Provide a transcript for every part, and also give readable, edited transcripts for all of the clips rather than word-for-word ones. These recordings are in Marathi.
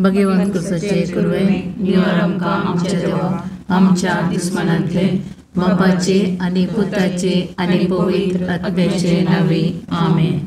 भगवंत तुझे कुरवे निवार आमकां आमच्या देवा आमच्या दुस्मनांतले बापाचे आनी पुताचे आनी पवित्र आत्म्याचे नावे आमेन.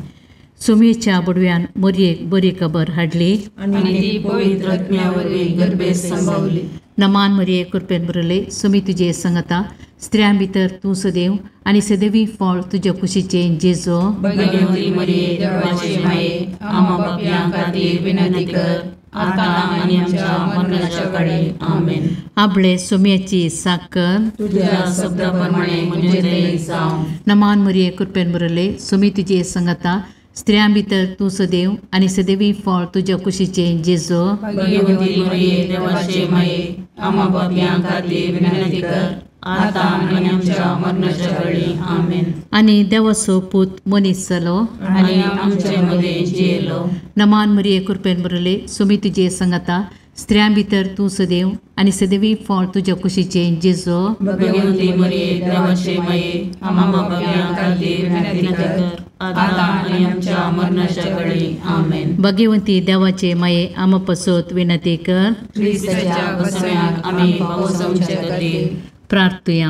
सुमेच्या बुडव्यान मोरयेक बरी खबर हाडली आनी ती पवित्र आत्म्या वरवीं गर्भेत संभावली. नमान मरिये कृपेन बरले सुमी तुजे संगता स्त्रियां भितर तूं सदैव आनी सदैवी फळ तुज्या कुशीचे जेजो. भगवंती मरिये देवाचे माये आम्हा पापयां खातीर विनंती कर आता आनी आमच्या मरणाच्या काळी आमेन. आपले सुम्याची साकर तुझ्या शब्दाप्रमाणे म्हजे दये जावं. नमान मरिये कृपेन बरले सुमी तुजे संगता स्त्रियां भितर तूं सदैव आनी सदैवी फळ तुज्या कुशीचे जेजो. भगवंती मरिये देवाचे माये आम्हा पापयां खातीर विनंती कर आता आनी आमच्या मरणाच्या काळी आमेन. आनी देवाचो पूत मनीस जालो आनी आमचे मदे जियेलो. नमान मरिये कृपेन बरले सुमी तुजे संगता स्त्रियां भितर तूं सदैव आनी सदैवी फळ तुज्या कुशीचे जेजो. भगवंती मरिये देवाचे माये आम्हा पापयां खातीर विनंती कर आता आनी आमच्या मरणाच्या काळी आमेन. भगवंती देवाचे माये आम पसोत विनंती कर. ख्रिस्ताच्या वसण्याक आमी पावसावचे खातीर प्रार्थुया.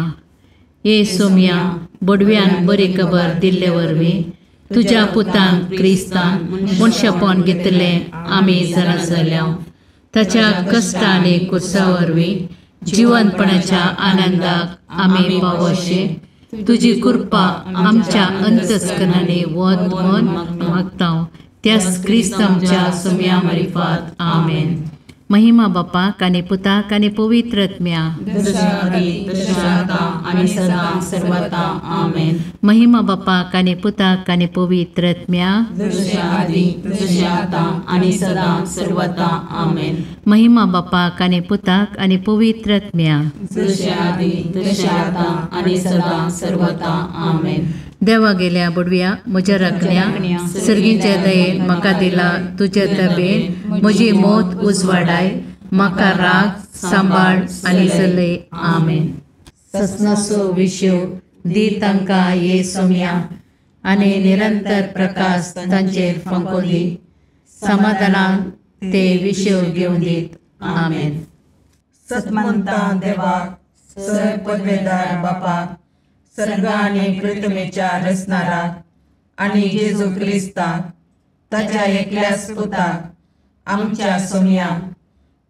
ये सोम्या बडव्यान बरी खबर दिल्ले वरवीं तुज्या पुतांक क्रिस्तान मनशापण घेतले आमी जाणा जाल्या. ताच्या कश्ट आनी कुर्सा वरवीं जिवंतपणाच्या आनंदाक आमी पावोशे तुजी कृपा आमच्या अंतस्करणांनी वत म्हूण मागता. त्याच क्रिस्तांच्या सोम्या मार्फत आमेन. महिमा बापाक आनी पुताक आनी पवित्र आत्म्या जशा आदी तशा आता आनी सदां सर्वथा आमेन. महिमा बापाक आनी पुताक आनी पवित्र आत्म्या जशा आदी तशा आता आनी सदां सर्वथा आमेन. महिमा बापाक आनी पुताक आनी पवित्र आत्म्या जशा आदी तशा आता आनी सदां सर्वथा आमेन. देवा गेल्या बुडव्या म्हज्या राखण्या सर्गीच्या दयेन म्हाका दिला तुज्या तबेन म्हजी मोत उजवाडाय म्हाका राग सांबाळ आनी चलय आमेन. ससनाचो विशव दी तांकां ये सोम्या आनी निरंतर प्रकाश तांचेर फंको दी. समाधानान ते विशव घेवन दीत आमेन. सतमंता देवाक सर पदवेदार बापाक सर्ग आनी पृथ्वीच्या रचणाराक आनी जेजू क्रिस्ताक ताच्या एकल्याच पुताक आमच्या सोम्याक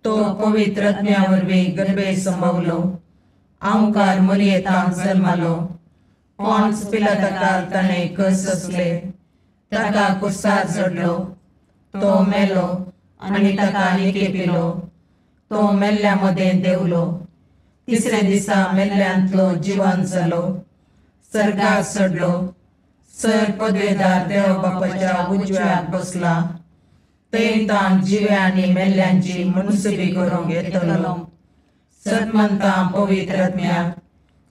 तो पवित्र आत्म्या वरवीं गर्भेत संभवलो. ओंकार मरियेंताक जल्मालो. पोंच पिलाताकाक ताणें कस सोंसले. ताका कुर्सार चडलो. तो मेलो आनी ताका निकेपिलो. तो मेल्ल्या मदें देवलो. तिसऱ्या दिसा मेल्ल्यांतलो जिवंत जालो. सर्गाक चडलो. सर पदवेदार देव बापाच्या उजव्याक बसला. थंय ताण जिव्या आनी मेल्ल्यांची मनसुबी करूंक येतलो. सतमंतां पवित्र आत्म्याक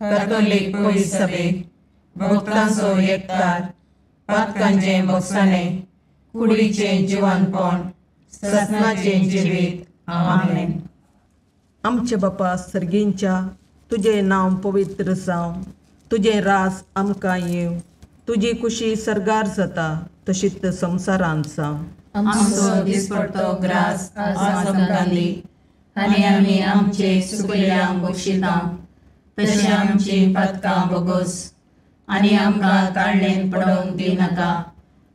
कॅथोलीक पयस सभेक भक्तांचो एकठार पातकांचें बगसाणें कुडीचें जिवंतपण सतनाचें जिवीत आमेन. आमचे बापा सर्गींच्या तुझे नांव पवित्र जावं. तुझे रास आमकां येव. तुजी कुशी सर्गार जाता तशीच संवसारांत जावं. आमचो दिसपडटो ग्रास आज आमकां दी आनी आमी आमचे सुकल्यांक बक्षिता तशें आमची पातकां बोगोस आनी आमकां काळणेन पडोवंक दिनाका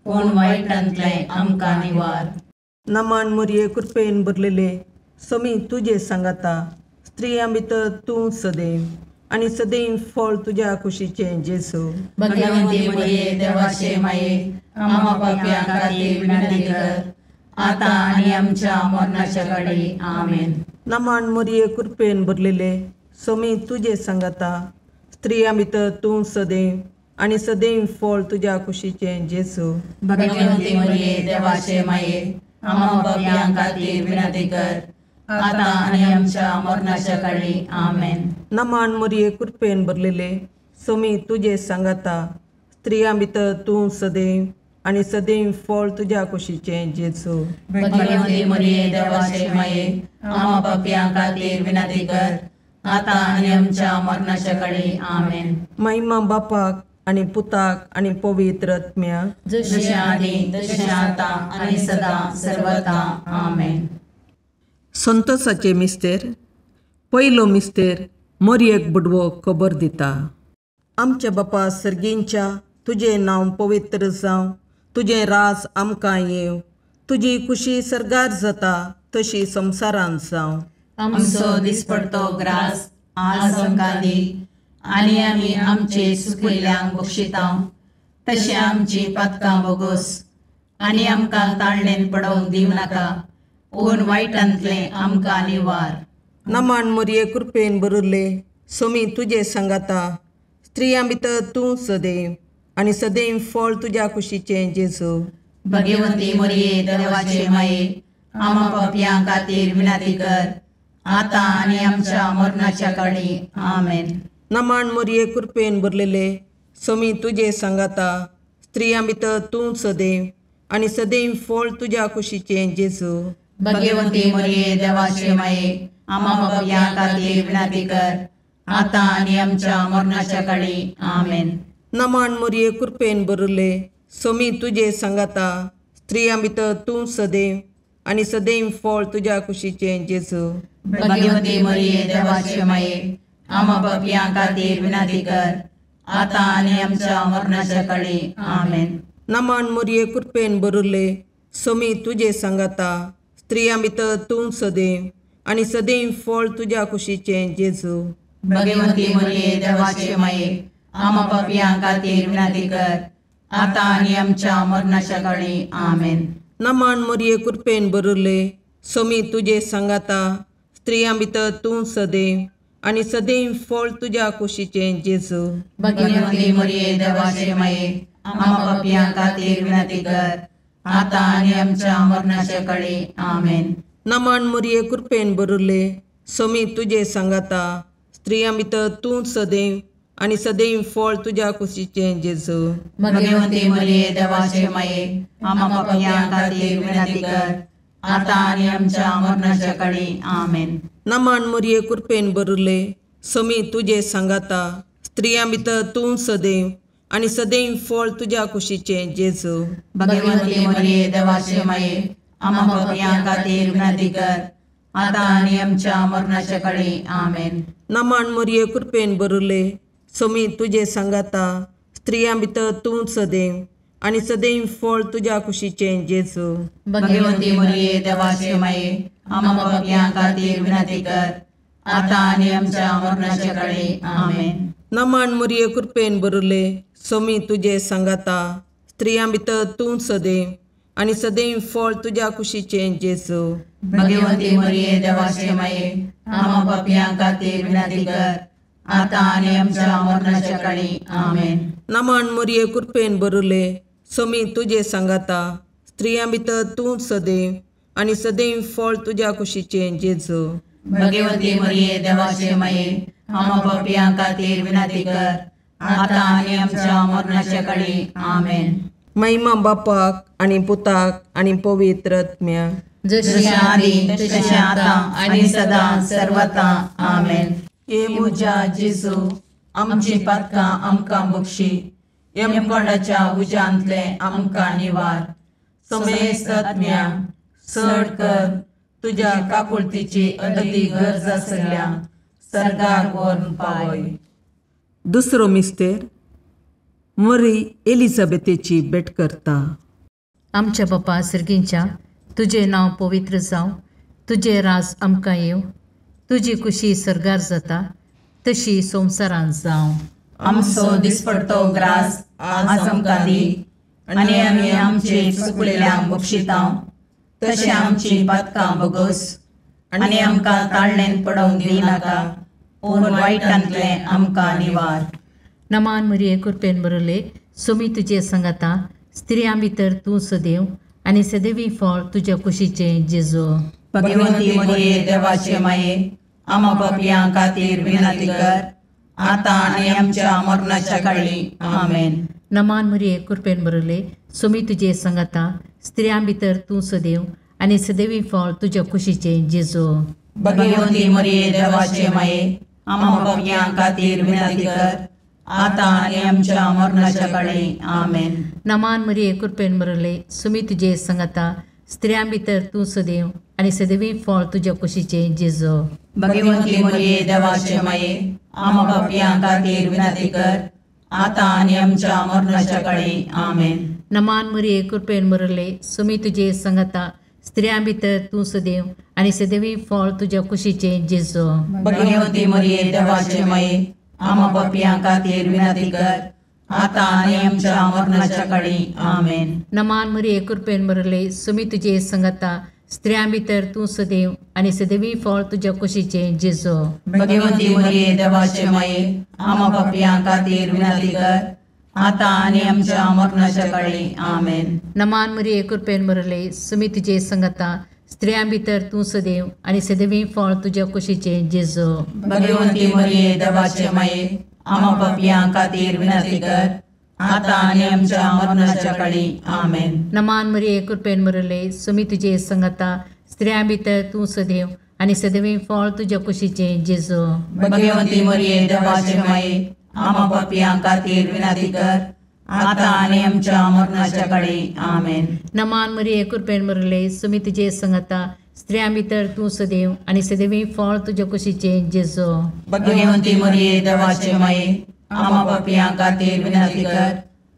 पूण वायटांतलें आमकां निवार. नमान मरिये कृपेन भरलेले समी तुजे सांगाता स्त्रियां भितर तूं सदैव आनी सदैव फळ तुज्या कुशीचे जेजू. भगवंती मरिये देवाचे माये आम्हा पापयां खातीर विनंती कर आता आनी आमच्या मरणाच्या काळी आमेन. नमान मरिये कृपेन भरलेले समी तुजे सांगाता स्त्रियां भितर तूं सदैव आनी सदैव फळ तुज्या कुशीचे जेजू. भगवंती मरिये देवाचे माये आम्हा पापयां खातीर विनंती कर आता आनी आमच्या मरणाच्या काळी आमेन. नमान मरिये कृपेन भरलेले समी तुजे सांगाता स्त्रियां भितर तूं सदैव आनी सदैव फळ तुज्या कुशीचे जेजू. भगवंती मरिये देवाचे माये आम्हा पापयां खातीर विनंती कर आता आनी आमच्या मरणाच्या काळी आमेन. महिमा बापाक आनी पुताक आनी पवित्र आत्म्याक जशें आदी तशें आता आनी सदां सर्वथा आमेन. संतोसाचे मिस्तेर. पयलो मिस्तेर मोरयेक बुडवो खबर दिता. आमच्या बापा सर्गींच्या, तुजें नांव पवित्र जावं, तुजें रास आमकां येवं, तुजी खुशी सरगार जाता तशी संवसारांत जावं. आमचो दिसपडतो ग्रास आज आमकां दी, आनी आमी आमचे चुकिल्ल्यांक बक्षितां. तशें आमची पातकां बोगोस, आनी आमकां ताळणेन पडोवंक दिवं नाका, पूण वायटांतलें आमकां निवार. नमान मोरये कृपेन बरुल्ले, सोमी तुजे सांगाता, स्त्रियां भितर तूं सदैव, आनी सदैव फळ तुज्या कुशीचें जेजू. भगवंती मोरये देवाचे माये, आमा पापयां खातीर विनाती कर, आतां आनी आमच्या मरणाच्या काळी. आमेन. नमान मोरये कृपेन भरलेले, सोमी तुजे सांगाता, स्त्रियां भितर तूं सदैव, आनी सदैव फळ तुज्या कुशीचें जेजू. भगवंती मोरये देवाचे माये, आमा पापयां खातीर विनाती कर, आतां आनी आमच्या मरणाच्या काळी. आमेन. नमान मोरये कृपेन भरले, सोमी तुजे सांगाता, स्त्रियां भितर तूं सदैव, आनी सदैव फळ तुज्या कुशीचें जेजू. भगवंती मोरये देवाचे माये, आमा पापयां खातीर विनाती कर, आतां आनी आमच्या मरणाच्या काळी. आमेन. नमान मोरये कृपेन भरले, सोमी तुजे सांगाता, स्त्रियां भितर तूं सदैव, आनी सदैव फळ तुज्या कुशीचें जेजू. भगवंती मोरये देवाचे माये, आमा पापयां खातीर विनाती कर, आतां आनी आमच्या मरणाच्या काळी. आमेन. नमान मोरये कृपेन भरले, सोमी तुजे सांगाता, स्त्रियां भितर तूं सदैव, आनी सदैव फळ तुज्या कुशीचें जेजू. भगवंती मोरये देवाचे माये, आमा पापयां खातीर विनाती कर, आतां आनी आमच्या मरणाच्या काळी. आमेन. नमान मोरये कृपेन भरले, सोमी तुजे सांगाता, स्त्रियां भितर तूं सदैव, आनी सदैव फळ तुज्या कुशीचें जेजू. भगवंती मोरये देवाचे माये, आमा पापयां खातीर विनाती कर, आतां आनी आमच्या मरणाच्या काळी. आमेन. नमान मोरये कृपेन भरले, सोमी तुजे सांगाता, स्त्रियां भितर तूं सदैव, आनी सदैव फळ तुज्या कुशीचें जेजू. भगवंती मोरये देवाचे माये, आमा पापयां खातीर विनाती कर, आतां आनी आमच्या मरणाच्या काळी. आमेन. नमान मोरये कृपेन भरले, सोमी तुजे सांगाता, स्त्रियां भितर तूं सदैव, आनी सदैव फळ तुज्या कुशीचें जेजू. भगवंती मोरये देवाचे माये, आमा पापयां खातीर विनाती कर, आतां आनी आमच्या मरणाच्या काळी. आमेन. नमान मोरये कृपेन भरले, सोमी तुजे सांगाता, स्त्रियां भितर तूं सदैव, आनी सदैव फळ तुज्या कुशीचें जेजू. भगवंती मोरये देवाचे माये, आमा पापयां खातीर विनाती कर, आतां आनी आमच्या मरणाच्या काळी. आमेन. नमान मोरये कृपेन भरले, सोमी तुजे सांगाता, स्त्रियां भितर तूं सदैव, आनी सदैव फळ तुज्या कुशीचें जेजू. भगवंती मोरये देवाचे माये, आमा पापयां खातीर विनाती कर, आतां आनी आमच्या मरणाच्या काळी. आमेन. महिमा बापाक आनी पुताक आनी पवित्र आत्म्याक, जशी आदी तशी आतां आनी सदां सर्वता. आमेन. ये म्हज्या जेजू, आमची पातकां आमकां बक्षी, यमकोंडाच्या उज्यांतले आमकां निवार. समेस्त आत्म्या चड कर, तुज्या काकुळतीची अदी गरज आसल्या सर्गाक व्हरून पावय. दुसरो मिस्तेर मरी एलिझाबेथेची भेट करता. आमच्या बापा सर्गींच्या, तुजें नांव पवित्र जावं, तुजें राज आमकां येवं, तुजी खुशी सरगार जाता तशी संवसारांत जावं. आमचो दिसपडतो ग्रास आज आमकां दी, आनी आमी आमचे चुकलेल्यांक बक्षितां. तशें आमची पातकां बोगोस, आनी आमकां ताळणेन पडोवंक दिनाका, पूण वायटांतलें आमकां निवार. नमान मोरये कृपेन बरले, सोमी तुजे सांगाता, स्त्रियां भितर तूं सदैव, आनी सदैवी फळ तुज्या कुशीचें जेजू. भगवंती मोरये देवाचे माये, आमा पापयां खातीर विनाती कर, आतां आनी आमच्या मरणाच्या काळी. आमेन. नमान मोरये कृपेन बरले, सोमी तुजे सांगाता, स्त्रियां भितर तूं सदैव, आनी सदैवी फळ तुज्या कुशीचें जेजू. भगवंती मोरये देवाचे माये, आमा पापयां खातीर विनाती कर, आतां आनी आमच्या मरणाच्या काळी. आमेन. नमान मोरये कृपेन बरले, सोमी तुजे सांगाता, स्त्रियां भितर तूं सदैव आनी सदैवी फळ तुज्या कुशीचें जेजू. भगवंती मरिये देवाचे माये आम पापियां खातीर विनंती कर आता आनी आमच्या मरणाच्या काळी आमेन. नमान मरिये कृपेन मरले सुमी तुजे संगता स्त्रियां भितर तूं सदैव आनी सदैवी फळ तुज्या कुशीचें जेजू. भगवंती मरिये देवाचे माये आम पापियां खातीर विनंती कर आता आनी आमच्या मरणाच्या काळी आमेन. नमान मरिये कृपेन मरले सुमी तुजे संगता स्त्रियां भितर तूं सदैव आनी सदैवी फळ तुज्या कुशीचें जेजू. भगवंती मरिये देवाचे माये आम पापियां खातीर विनंती कर आता आनी आमच्या मरणाच्या काळी आमेन. नमान मरिये कृपेन मरले सुमी तुजे संगता स्त्रियां भितर तूं सदैव आनी सदैवी फळ तुज्या कुशीचें जेजू. भगवंती मरिये देवाचे माये आम पापियां खातीर विनंती कर आता आनी आमच्या मरणाच्या काळी आमेन. नमान मरिये कृपेन मरले सुमी तुजे संगता स्त्रियां भितर तूं सदैव आनी सदैवी फळ तुज्या कुशीचें जेजू. भगवंती मरिये देवाचे माये आम पापियां खातीर विनंती कर आता आनी आमच्या मरणाच्या काळी आमेन. नमान मरिये कृपेन मरले सुमी तुजे संगता स्त्रियां भितर तूं सदैव आनी सदैवी फळ तुज्या कुशीचें जेजू. भगवंती मरिये देवाचे माये आम पापियां खातीर विनंती कर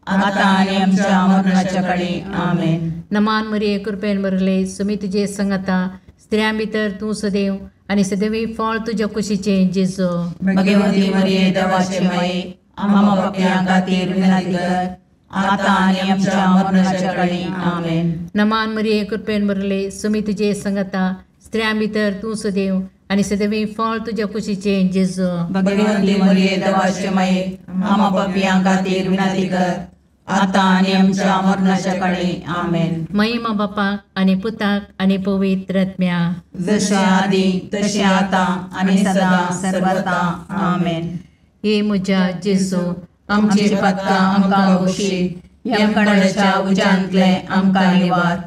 आता आनी आमच्या मरणाच्या काळी आमेन. नमान मरिये कृपेन मरले सुमी तुजे संगता स्त्रियां भितर तूं सदैव आनी सदैवी फळ तुज्या कुशीचें जेजू. भगवंती मरिये देवाचे माये आम पापियां खातीर विनंती कर आता आनी आमच्या मरणाच्या काळी आमेन. नमान मरिये कृपेन मरले सुमी तुजे संगता स्त्रियां भितर तूं सदैव आनी सदैवी फळ तुज्या कुशीचें जेजू. भगवंती मरिये देवाचे माये आम पापियां खातीर विनंती कर आता आनी आमच्या मरणाच्या काळी आमेन. महिमा बापाक आनी पुताक आनी पवित्र आत्म्या जशे आदी तशे आता आनी सदा सर्वदा आमेन. हे म्हज्या जेजू आमची पदकां आमकां बक्षी यमकणाच्या उज्यांतले आमकां निवार.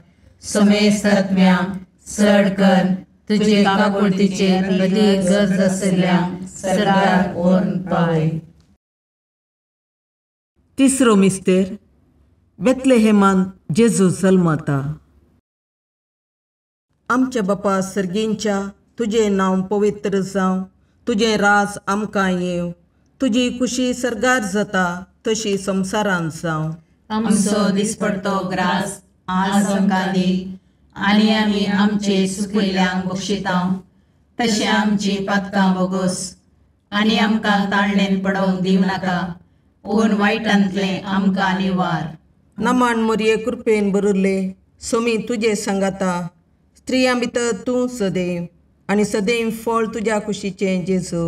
सुमेस्त आत्म्या चड कर तुजे काकुळतीचेर अदीक गरज आशिल्ल्यांक सरकार ओर्न पावय. तिसरो मिस्तेर बेतलेहेमांत जेजू जल्मता. आमच्या बापा सर्गींच्या तुजें नांव पवित्र जावं, तुजें राज आमकां येवं, तुजी कुशी सरगार जाता तशी संवसारांत जावं. आमचो दिसपडतो ग्रास आज आमकां दी आनी आमी आमचे चुकिल्ल्यांक बक्षितांव तशें आमची पातकां बोगोस आनी आमकां ताळणेन पडोवंक दिवं नाका पूण वायटांतलें आमकां निवार. नमान मरिये कृपेन बरले सोमी तुजे सांगाता स्त्रियां भितर तूं सदैव आनी सदैव फळ तुज्या कुशीचें जेजू.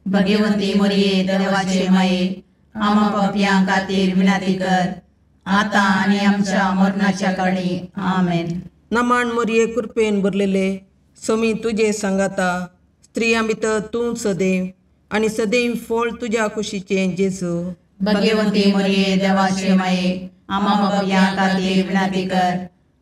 भगवंती मरिये देवाचे माये आम पापियां खातीर विनंती कर आता आनी आमच्या मरणाच्या काळी आमेन. नमान मरिये कृपेन बरलेले सोमी तुजे सांगाता स्त्रियां भितर तूं सदैव आनी सदैव फळ तुज्या कुशीचें जेजू. भगवंती मरिये देवाचे माये आम पापियां खातीर विनंती कर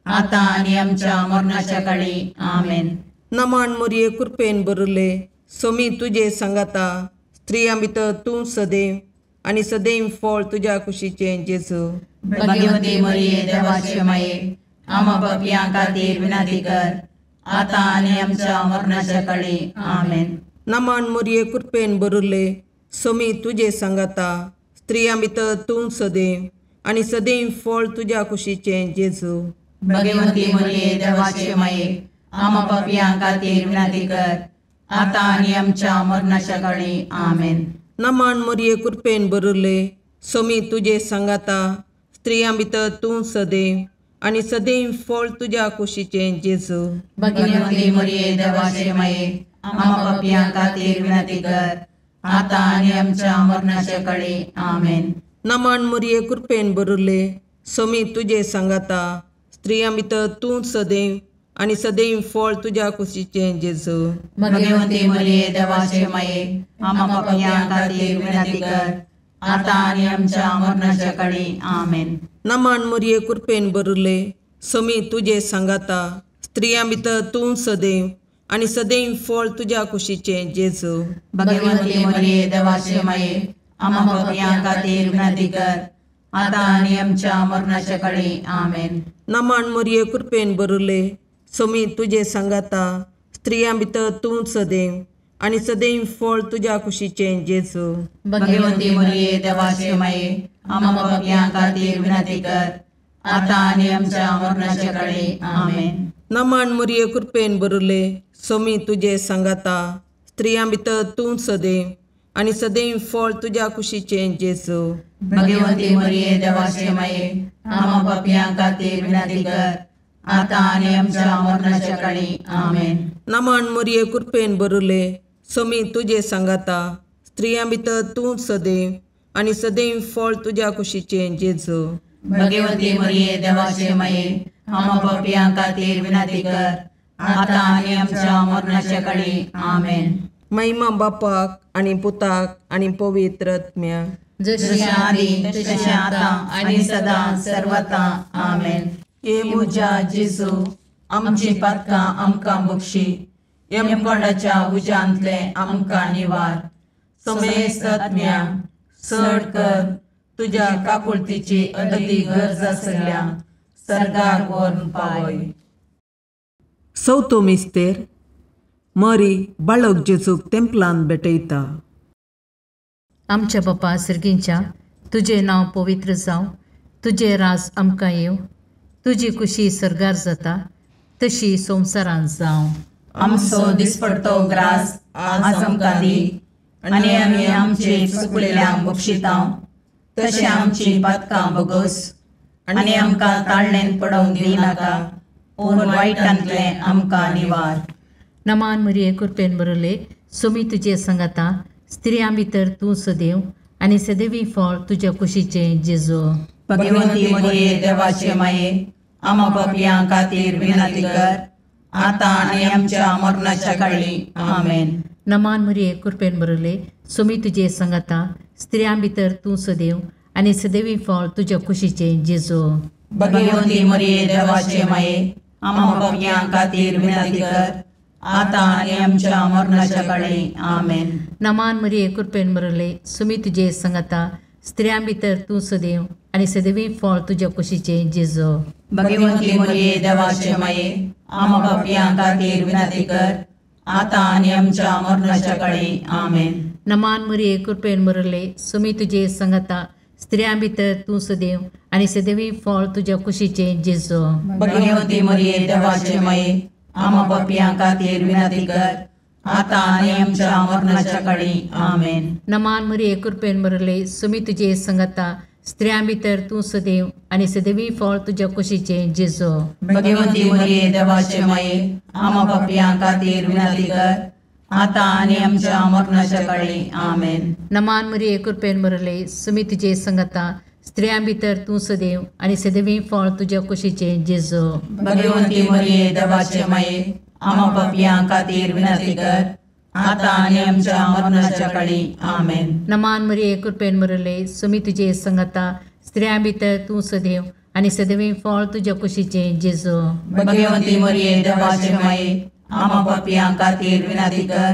आता आनी आमच्या मरणाच्या काळी आमेन. नमान मरिये कृपेन बरले सोमी तुजे सांगाता स्त्रियां भितर तूं सदैव आनी सदैव फळ तुज्या कुशीचें जेजू. भगवंती मरिये देवाचे माये आम पापियां खातीर विनंती कर आता आनी आमच्या मरणाच्या काळी आमेन. नमान मरिये कृपेन बरले सोमी तुजे सांगाता स्त्रियां भितर तूं सदैव आनी सदैव फळ तुज्या कुशीचें जेजू. भगवंती मरिये देवाचे माये आम पापियां खातीर विनंती कर आता आनी आमच्या मरणाच्या काळी आमेन. नमान मरिये कृपेन बरले सोमी तुजे सांगाता स्त्रियां भितर तूं सदैव आनी सदैव फळ तुज्या कुशीचें जेजू. भगवंती मरिये देवाचे माये आम पापियां खातीर विनंती कर आता आनी आमच्या मरणाच्या काळी आमेन. नमान मरिये कृपेन बरले सोमी तुजे सांगाता स्त्रियां भितर तूं सदैव आनी सदैव फळ तुज्या कुशीचें जेजू. भगवंती मरिये देवाचे माये आम पापियां खातीर विनंती कर आता आनी आमच्या मरणाच्या काळी आमेन. नमान मरिये कृपेन बरले सोमी तुजे सांगाता स्त्रियां भितर तूं सदैव आनी सदैव फळ तुज्या कुशीचें जेजू. भगवंती मरिये देवाचे माये आम पापियां खातीर विनंती कर आता आणि आमच्या मरणाच्या काळी आमेन. नमान मोरये कृपेन बरले सोमी तुझे सांगाता स्त्रियां भितर तूं सदैव आणि सदैव फळ तुझ्या कुशीचे जेजू. भगवंती मरिये देवाचे माये आम्हा पापियां खातीर विनंती कर, आता आणि आमच्या मरणाच्या काळी आमेन. नमान मोरये कृपेन बरले सोमी तुझे सांगाता स्त्रियां भितर तूं सदैव आणि सदैव फळ तुझ्या कुशीचे जेजू. भगवंती मरिये देवाचे माये आम्हा पापियां खातीर विनंती कर, आता आणि आमच्या मरणाच्या काळी आमेन. नमान मोरये कृपेन बरले सोमी तुझे सांगाता स्त्रियां भितर तूं सदैव आणि सदैव फळ तुझ्या कुशीचे जेजू. भगवंती मरिये देवाचे माये आम्हा पापियां खातीर विनंती कर, आता आणि आमच्या मरणाच्या काळी आमेन. महिमा बापाक आणि पुताक आणि पवित्र आत्म्याक, जशी आदी तशी आता आणि सदा सर्वथा आमेन. ये मुजा जेजू आमची पातकां आमकां बक्षी, यमकोंडाच्या उजांतले आमकां निवार. समेस्त आत्म्या चड कर तुझ्या काकुळतीची अदी गरज आसल्या सर्गार व्हरून पावय. चवथो मिस्तेर मरी बाळक जेजूक तेंपलांत भेटयता. आमच्या बापा सर्गींच्या तुझे नांव पवित्र जावं, तुझे राज आमकां येव, तुजी कुशी सरगार जाता तशी संवसारांत जावं. आमचो दिसपडतो ग्रास आज आमकां दी, आनी आमी आमचे चुकलेल्यांक बक्षितांव, तशें आमची पातकां बगोस, आनी आमकां ताळणेन पडोवंक दिनाका, पूण वायटांतले आमकां निवार. नमान मरिये कृपेन बरले सोमी तुझे सांगाता स्त्रियां भितर तूं सदैव आणि सदैवी फळ तुझ्या कुशीचे जेजू. भगवंती मरिये देवाचे माये आम्हा पापियां खातीर विनंती कर, आता आणि आमच्या मरणाच्या काळी आमेन. नमान मरिये कृपेन बरले सोमी तुझे सांगाता स्त्रियां भितर तूं सदैव आणि सदैवी फळ तुझ्या कुशीचे जेजू. भगवंती मरिये देवाचे माये आम्हा पापियां खातीर विनंती कर, आता आणि आमच्या मरणाच्या काळी आमेन. नमान मरिये कृपेन बरले सोमी तुझे सांगाता स्त्रियां भितर तूं सदैव आणि सदैवी फळ तुझ्या कुशीचे जेजू. भगवंती मरिये देवाचे माये आम्हा पापियां खातीर विनंती कर, आता आणि आमच्या मरणाच्या काळी आमेन. नमान मरिये कृपेन बरले सोमी तुझे सांगाता स्त्रियां भितर तूं सदैव आणि सदैवी फळ तुझ्या कुशीचे जेजू. भगवंती मरिये देवाचे माये आम्हा पापियां खातीर विनंती कर, आता आणि आमच्या मरणाच्या काळी आमेन. नमान मरिये कृपेन बरले सोमी तुझे सांगाता स्त्रियां भितर तूं सदैव आणि सदैवी फळ तुझ्या कुशीचे जेजू. भगवंती मरिये देवाचे माये आम्हा पापियां खातीर विनंती कर, आता आणि आमच्या मरणाच्या काळी आमेन. नमान मरिये कृपेन बरले सोमी तुझे सांगाता स्त्रियां भितर तूं सदैव आणि सदैवी फळ तुझ्या कुशीचे जेजू. भगवंती मरिये देवाचे माये आम्हा पापियां खातीर विनंती कर, आता आणि आमच्या मरणाच्या काळी आमेन. नमान मरिये कृपेन बरले सोमी तुझे सांगाता स्त्रियां भितर तूं सदैव आणि सदैवी फळ तुझ्या कुशीचे जेजू. भगवंती मरिये देवाचे माये आम्हा पापियां खातीर विनंती कर,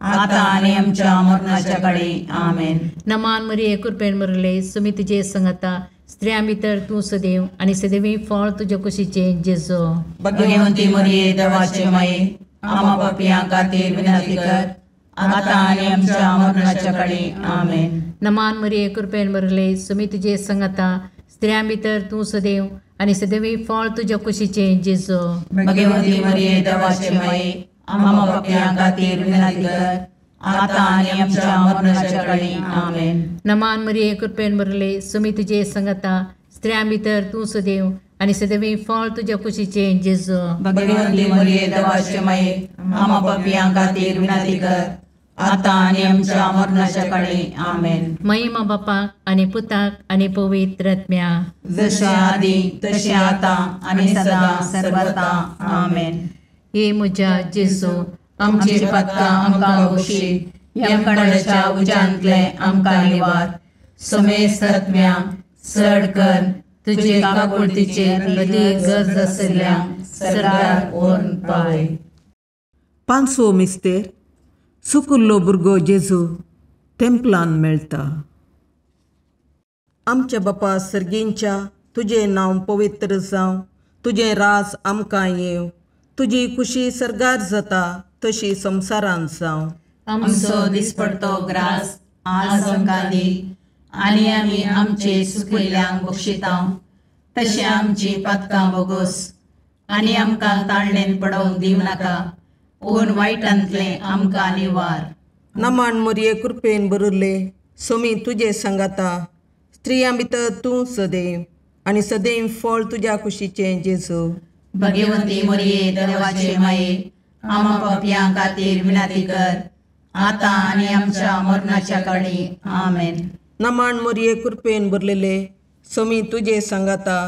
आता आणि आमच्या मरणाच्या काळी आमेन. नमान मरिये कृपेन बरले सोमी तुझे सांगाता स्त्रियां भितर तूं सदैव आणि सदैवी फळ तुझ्या कुशीचे जेजू. भगवंती मरिये देवाचे माये आम्हा पापियां खातीर विनंती कर, आता आणि आमच्या मरणाच्या काळी आमेन. नमान मरिये कृपेन बरले सोमी तुझे सांगाता स्त्रियां भितर तूं सदैव आणि सदैवी फळ तुझ्या कुशीचे जेजू. भगवंती मरिये देवाचे माये आम्हा पापियां खातीर विनंती कर, आता आणि आमच्या मरणाच्या काळी आमेन. नमान मरिये कृपेन बरले सोमी तुझे सांगाता स्त्रियां भितर तूं सदैव आणि सदैवी फळ तुझ्या कुशीचे जेजू. भगवंती मरिये देवाचे माये आम्हा पापियां खातीर विनंती कर, आता आणि आमच्या मरणाच्या काळी आमेन. महिमा बापाक आणि पुताक आणि पवित्र आत्म्याक, जशे आदी तशे आता आणि सदा सर्वथा आमेन. हे म्हज्या जेजू आमची पातकां आमकां बक्षी, यमकोंडाच्या उजांतले आमकां निवार. समेस्त आत्म्या चड कर तुजे काकुळतीचे अदी गरज आसल्यांक सर्गार व्हरून पावय. पांचवो मिस्तेर सुकुल्लो भुरगो जेजू तेंपलांत मेळटा. आमच्या बापा सर्गींच्या तुझे नांव पवित्र जावं, तुझे रास आमकां येव, तुजी खुशी सरगार जाता तशी संवसारांत जावं. आमचो दिसपडतो ग्रास आज आमकां दी, आनी आमी आमचे सुकयल्यांक बक्षितां. तशें आमची पातकां बोगोस, आनी आमकां ताळणेन पडोवंक दिवं नाका, पूण वायटांतले आमकां निवार. नमान मोरये कृपेन बरुल्ले, सोमी तुजे सांगाता, स्त्रियां भितर तूं सदैव, आनी सदैव फळ तुज्या कुशीचें जेजू. भगवंती मोरये देवाचे माये, आमा पापयां खातीर विनाती कर, आतां आनी आमच्या मरणाच्या काळी. आमेन. नमान मोरये कृपेन भरलेले, सोमी तुजे सांगाता,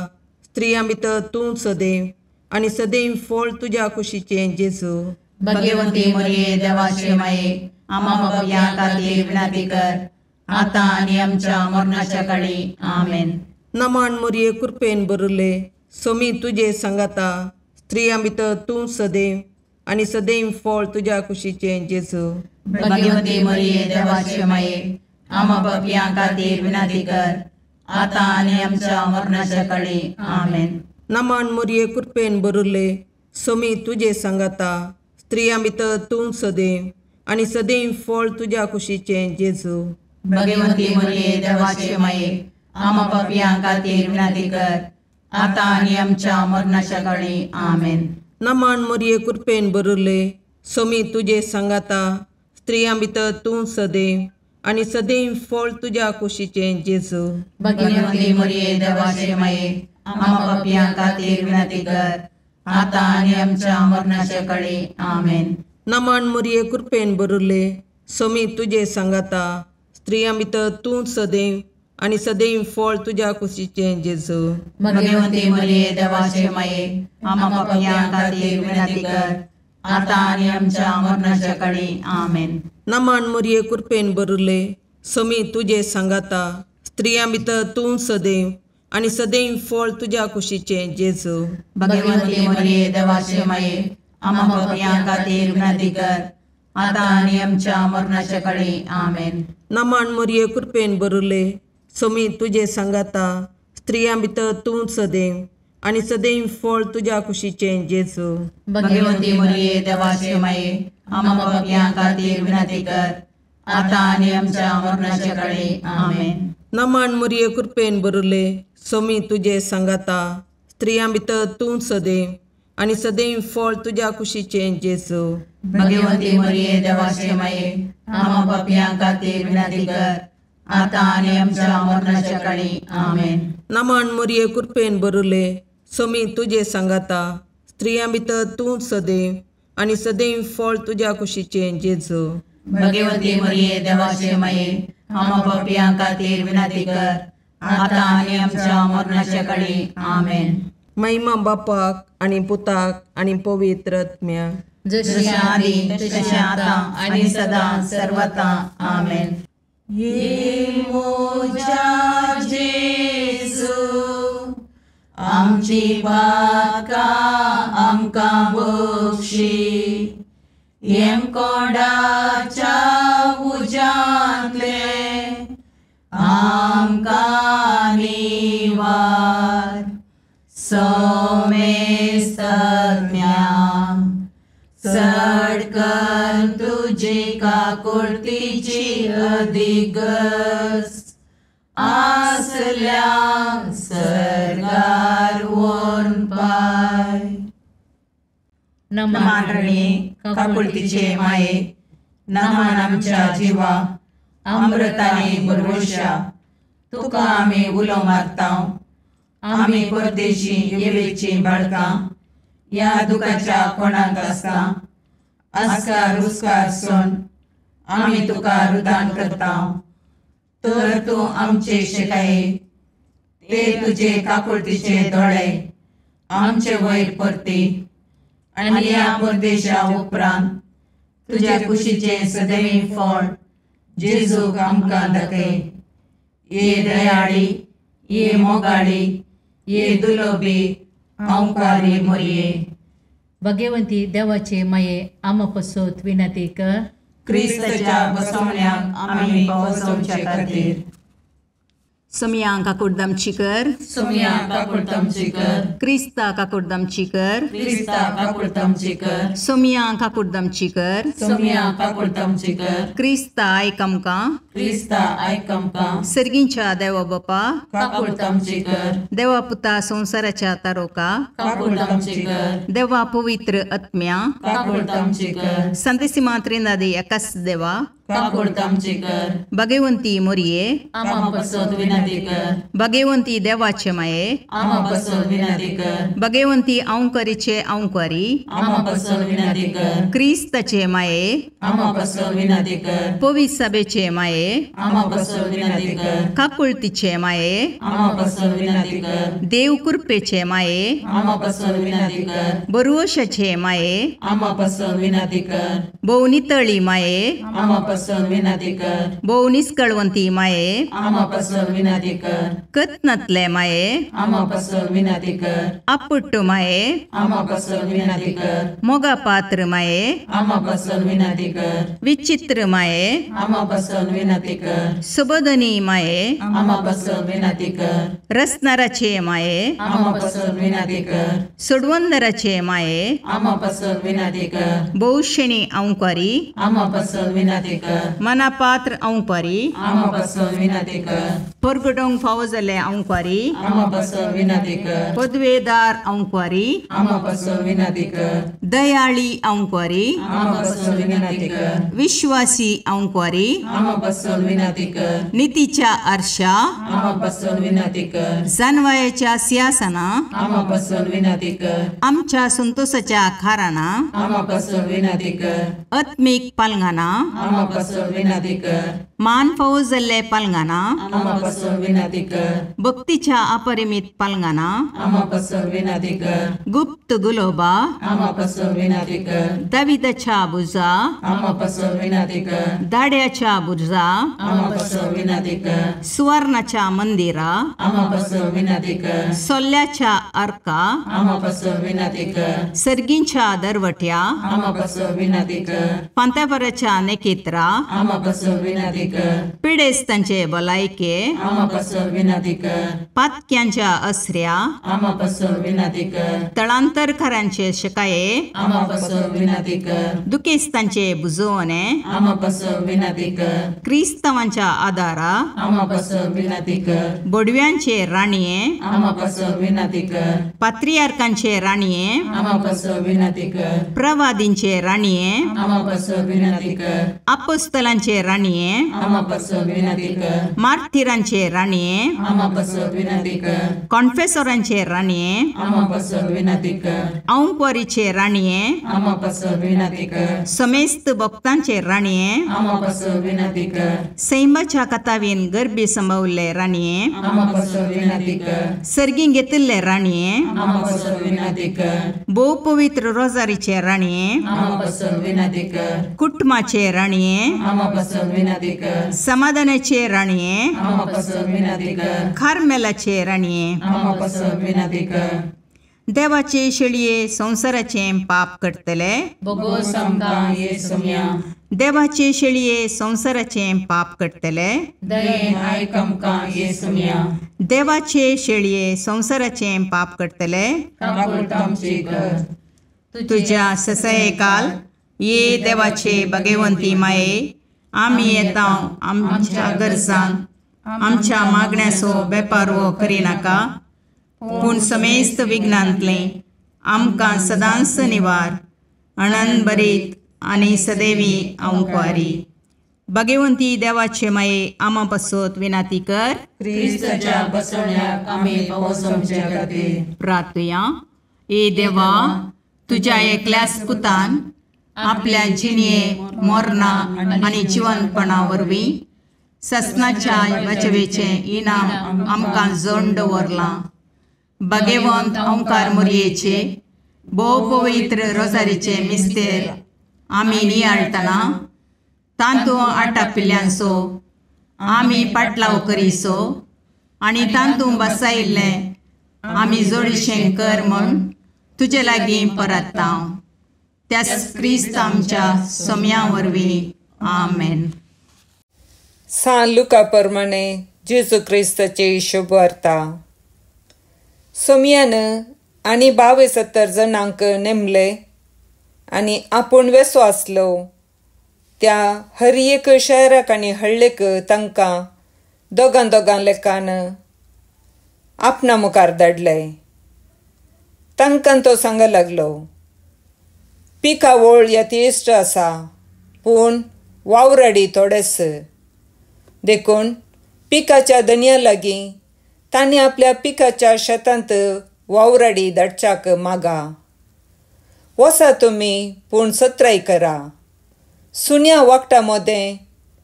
स्त्रियां भितर तूं सदैव, आनी सदैव फळ तुज्या कुशीचें जेजू. भगवंती मोरये देवाचे माये, आमा पापयां खातीर विनाती कर, आतां आनी आमच्या मरणाच्या काळी. आमेन. नमान मोरये कृपेन भरले, सोमी तुजे सांगाता, स्त्रियां भितर तूं सदैव, आनी सदैव फळ तुज्या कुशीचें जेजू. भगवंती मोरये देवाचे माये, आमा पापयां खातीर विनाती कर, आतां आनी आमच्या मरणाच्या काळी. आमेन. नमान मोरये कृपेन भरले, सोमी तुजे सांगाता, स्त्रियां भितर तूं सदैव, आनी सदैव फळ तुज्या कुशीचें जेजू. भगवंती मोरये देवाचे माये, आमा पापयां खातीर विनाती कर, आतां आनी आमच्या मरणाच्या काळी. आमेन. नमान मोरये कृपेन भरले, सोमी तुजे सांगाता, स्त्रियां भितर तूं सदैव, आनी सदैव फळ तुज्या कुशीचें जेजू. भगवंती मोरये देवाचे माये, आमा पापयां खातीर विनाती कर, आतां आनी आमच्या मरणाच्या काळी. आमेन. नमान मोरये कृपेन भरले, सोमी तुजे सांगाता, स्त्रियां भितर तूं सदैव, आनी सदैव फळ तुज्या कुशीचें जेजू. भगवंती मोरये देवाचे माये, आमा पापयां खातीर विनाती कर, आतां आनी आमच्या मरणाच्या काळी. आमेन. नमान मोरये कृपेन भरले, सोमी तुजे सांगाता, स्त्रियां भितर तूं सदैव, आनी सदैव फळ तुज्या कुशीचें जेजू. भगवंती मोरये देवाचे माये, आमा पापयां खातीर विनाती कर, आतां आनी आमच्या मरणाच्या काळी. आमेन. नमान मोरये कृपेन भरले, सोमी तुजे सांगाता, स्त्रियां भितर तूं सदैव, आनी सदैव फळ तुज्या कुशीचें जेजू. भगवंती मोरये देवाचे माये, आमा पापयां खातीर विनाती कर, आतां आनी आमच्या मरणाच्या काळी. आमेन. नमान मोरये कृपेन भरले, सोमी तुजे सांगाता, स्त्रियां भितर तूं सदैव, आनी सदैव फळ तुज्या कुशीचें जेजू. भगवंती मोरये देवाचे माये, आमा पापयां खातीर विनाती कर, आतां आनी आमच्या मरणाच्या काळी. आमेन. नमान मोरये कृपेन भरले, सोमी तुजे सांगाता, स्त्रियां भितर तूं सदैव, आनी सदैव फळ तुज्या कुशीचें जेजू. भगवंती मोरये देवाचे माये, आमा पापयां खातीर विनाती कर, आतां आनी आमच्या मरणाच्या काळी. आमेन. महिमा बापाक आनी पुताक आनी पवित्र आत्म्याक, जशी आदी तशी आतां आनी सदां सर्वता. आमेन. ये मोजा जेजू, आमची पातकां आमकां बक्षी, येम कोणाच्या उज्यांतले आमकां निवार. सोमेस्त सडकन तुजी काकुळतीची अधिगस, आसल्या सरगार वोन पाय. नमान रणे काकुळतीचे माये, नमान आमच्या जिवा, अमृताने भरवशा, तुका आमी उलो मारतां. आमी परदेशी येवेची बाळकां, या दुखाच्या कोणाक आसता, आस्कार रुस्कार सोन आमी तुका रुदान करतां. तर तूं आमचे शिकाये, ते तुजे काकुळतीचे दोळे आमचे वयर परती, आनी या परदेशा उपरांत तुज्या कुशीचे सदैव फळ जेजूक आमकां दाखय. ये दयाळी, ये मोगाळी, ये दुलोबी, अंकारी मोरये. भगवंती देवाचे माये, आमा पसोत विनंती कर. क्रिस्ताच्या बसवण्याक आमी पावसोवचे खातीर सोमिया काकुर्दमची कर, सोमिया काकुर्दमची कर, क्रिस्ता काकुर्दमची कर, क्रिस्ता काकुर्दमची कर, सोमिया काकुर्दमची कर, सोमिया काकुर्दमची कर, क्रिस्ता आयकमका, क्रिस्ता आयकमका, सर्गींच्या देवा बापा, काकुर्दमची कर, देवा पुता संसाराच्या तारोका, काकुर्दमची कर, देवा पवित्र आत्म्या, काकुर्दमची कर, संतसिमा त्रिनादी एकाच देवा, काकुर्दमची कर, भगवंती मोरये, आमा बसोद विनंती कर, भगवंती देवाचे माये, आमा बसोद विनंती कर, भगवंती औंकारीचे औंकारी, आमा बसोद विनंती कर, क्रिस्ताचे माये, आमा बसोद विनंती कर, पवित्र सभेचे माये, आमा बसोद विनंती कर, काकुळतीचे माये, आमा बसोद विनंती कर, देव कृपेचे माये, आमा बसोद विनंती कर, बरुवशाचे माये, आमा बसोद विनंती कर, भोवनितळी माये, आमा बसोद विनंती कर, भोवनिस्कळवंती माये, आमा बसोद विनंती कर, कत्नतले माये, आमा बसोद विनंती कर, अपुट्ट माये, आमा बसोद विनंती कर, मोगा पात्र माये, आमा बसोद विनंती कर, विचित्र माये, आमा बसोद विनंती कर, सुबोधनी माये, आमा बसोद विनंती कर, रसनाराचे माये, आमा बसोद विनंती कर, सोडवंदराचे माये, आमा बसोद विनंती कर, बहुशणी औंकारी, आमा बसोद विनंती कर, मनापात्र औंकारी, आमा बसोद विनंती कर, परगडोंग फावो जाल्ले औंकारी, आमा बसोद विनंती कर, पदवेदार औंकारी, आमा बसोद विनंती कर, दयाळी औंकारी, आमा बसोद विनंती कर, विश्वासी औंकारी, आमा बसोद विनंती कर, नीतीच्या आरशा, आमा बसोद विनंती कर, जानवायाच्या सिंहासना, आमा बसोद विनंती कर, आमच्या संतोषाच्या खाराना, आमा बसोद विनंती कर, आत्मिक पालंगाना, आमा बसोद विनंती कर, मान फावो जाल्ले पालंगाना, आमा बसोद विनंती कर, भक्तीच्या अपरिमित पालंगाना, आमा बसोद विनंती कर, गुप्त गुलोबा, आमा बसोद विनंती कर, दाविदाच्या बुजा, आमा बसोद विनंती कर, दाड्याच्या बुजा, आमा बसोद विनंती कर, सुवर्णाच्या मंदिरा, आमा बसोद विनंती कर, सोल्ल्याच्या अर्का, आमा बसोद विनंती कर, सर्गींच्या दरवट्या, आमा बसोद विनंती कर, पांतापराच्या नेकेत्रा, आमा बसोद विनंती कर, पिडेस्तांचे बलायके, आमा बसोद विनंती कर, पातक्यांच्या अस्र्या, आमा बसोद विनंती कर, तळांतरकारांचे शिकाये, आमा बसोद विनंती कर, दुखेस्तांचे बुजवणे, आमा बसोद विनंती कर, क्रिस्तवांच्या आदारा, आमा बसोद विनंती कर, बोडव्यांचे राणीये, आमा बसोद विनंती कर, पात्रियार्कांचे राणीये, आमा बसोद विनंती कर, प्रवादींचे राणीये, आमा बसोद विनंती कर, अपोस्तलांचे राणीये, आमा बसोद विनंती कर, मार्थिरांचे राणीये, आमा बसोद विनंती कर, कॉन्फेसरांचे राणीये, आमा बसोद विनंती कर, औंकवारीचे राणीये, आमा बसोद विनंती कर, समेस्त भक्तांचे राणीये, आमा बसोद विनंती कर, सैमाच्या कथावीन गर्भी संभवले राणीये, आमा बसोद विनंती कर, सर्गी घेतिल्ले राणीये, आमा बसोद विनंती कर, बहु पवित्र रोजारीचे राणीये, आमा बसोद विनंती कर, कुटुंबाचे राणीये, आमा बसोद विनंती कर, समाधानाचे राणीये, आमा बसोद विनंती कर, खारमेलाचे राणीये, आमा बसोद विनंती कर, देवाचे शेळये संसाराचे पाप करतले, बगो समका येसुम्या, देवाचे शेळये संसाराचे पाप करतले, दयेन आयकमका येसुम्या, देवाचे शेळये संसाराचे पाप करतले, काकुर्दमची कर, तुझ्या ससये काल ये देवाचे भगवंती माये, आम्ही येता आमच्या गरजांक, आमच्या मागण्याचो बेपारवो करिनाका, पूण समेस्त विघ्नांतले आमकां सदांच निवार, आनंद बरीत आनी सदैवी औंकवारी. भगवंती देवाचे माये आमा पासत विनाती कर. क्रिस्ताच्या बसवण्याक आमी पोवचोमचे खातीर प्रार्थया. ए देवा, तुझ्या एकल्याच पुतान आपल्या जिणये मोरणा आनी जिवंतपणा वरवीं ससनाच्या वाचवेचे इनाम आमकां जोडून दवरलां. भगवंत ओंकार मोरयेचे भोव पवित्र रोजारीचे मिस्तेर आमी नियाळटना तांतू आटापिल्ल्यांचो आमी पाटलाव करीसो आनी तांतू बसायिल्लें आमी जोडशें कर म्हूण तुजे लागीं परतता. त्याच क्रिस्त आमच्या सोम्या वरवीं. आमेन. सान लुका प्रमाणे जेजू क्रिस्ताचे शुभ वार्ता. सोमयान आनी 72 जणांक नेमले आनी आपूण वेसो आसलो त्या हर एक शहराक आनी हळ्ळेक तांकां दोगां लेखान आपणा मुखार धाडले. तांकां तो सांगूंक लागलो, पिकावळ यथेश्ट आसा, पूण वावराडी थोडेच. देखून पिकाच्या दनया लागीं तांणी आपल्या पिकाच्या शेतांत वावराडी धाडच्याक मागा. वसा तुमी, पूण सत्राय करा. सुन्या वखटा मोदें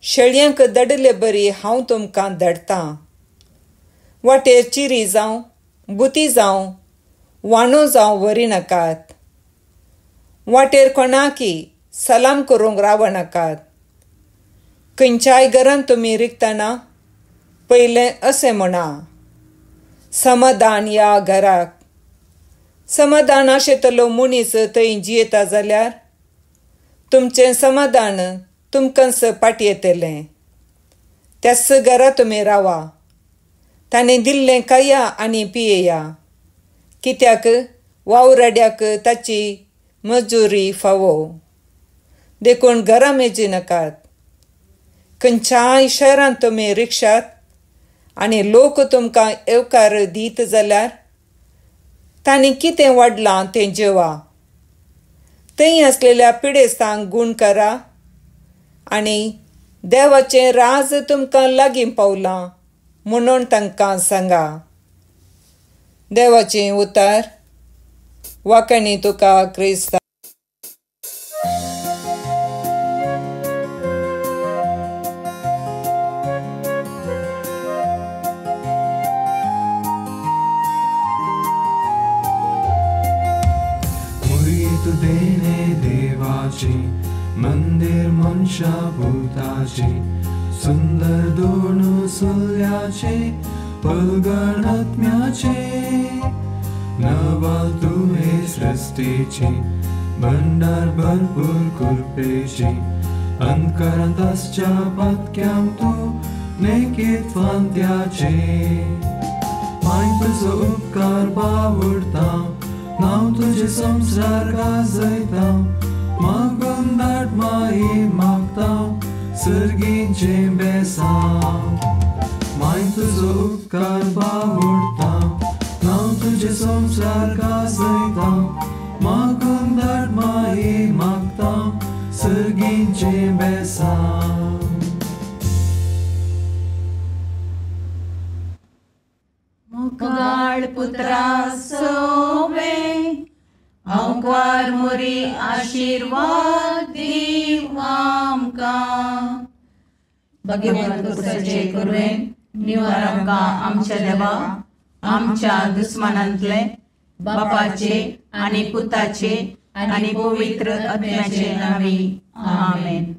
शेळयांक धाडले बरी हांव तुमकां धाडटां. वाटेर चिरी जावं, बुती जावं, वांडो जावं व्हरी नाकात. वाटेर कोणाकी सलाम करूंक रावनाकात. खंयच्याय घरांत तुमी रिकतना पयलें अशें म्हणा, समाधान या घराक. समाधान आशेतलो मनीस थंय जियेता जाल्यार तुमचें समाधान तुमकांच पाटी येतलें. त्याच घरा तुमी रावा. ताणें दिल्लें खाया आनी पियेया, कित्याक वावराड्याक ताची मजुरी फावो. देखून घरा मेजी नाकात. खंयच्याय शहरांत तुमी रिक्षात आनी लोक तुमकां येवकार दीत जाल्यार तांणी कितें वाडलां तें जेवा. थंय आसलेल्या पिडेस्तांक गूण करा आनी देवाचें राज तुमकां लागीं पावलां म्हणून तांकां सांगा. देवाचें उतार. वाकणी तुका क्रिस्ता. देणे देवाचे मंदिर मनशा भूताचे सुंदर दोन सुल्याचे पलगण आत्म्याचे नवल तुहे सृष्टीचे भंडार भरपूर कृपेचे अंतकारांत आसच्या पत्क्याम तू नेकीत फांत्याचे माय तुजो उपकार बावडता नाव तुझे संसार गाजयता मागून धाड माई मागता सर्गींचे बेसांव. माय तुजो उपकार बावडता नाव तुझे संसार गाजयता मागून धाड माई मागता सर्गींचे बेसांव. मुखार पुत्रा सोवे अवकार मुरी आशीर्वाद दीव आमकां. भगवंत पुरुषाचे करुवेन निवार आमकां आमच्या देवा आमच्या दुस्मानांतले बापाचे आनी पुताचे आनी पवित्र आत्म्याचे नांवी. आमेन.